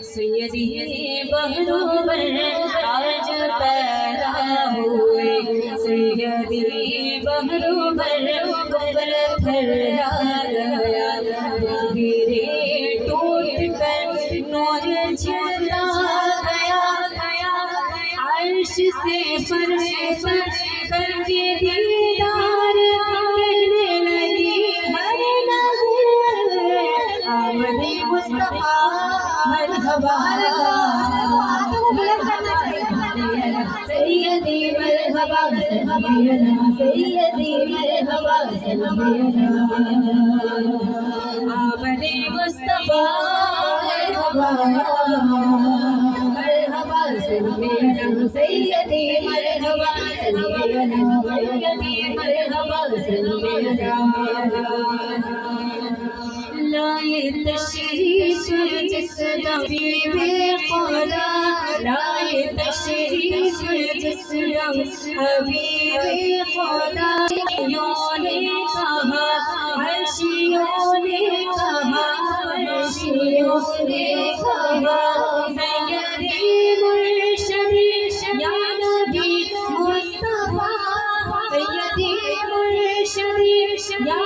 सैयदी बहरोबर आज पैदा हुए, सैयदी बहरोबर कफर फहरा गया, गिरे टूट कर नूर छिड़ता गया, अर्श से फर्श पर करके दीदार कहने लगी हर नज़र आमदे मुस्तफा मरहबा सैयदी मरहबा सैयदी मरहबा आमदे मुस्तफा मरहबा मरहबा सैयदी मरहबा सैयदी मरहबा लाए तशरीफ जिस नबी में खुदा, लाए तशरीफ जिस हबीब खुदा, ने कहा अर्शियों ने कहा अर्शियों ने कहा सैयदी मुर्शदी या नबी मुस्तफा, सैयदी मुर्शदी या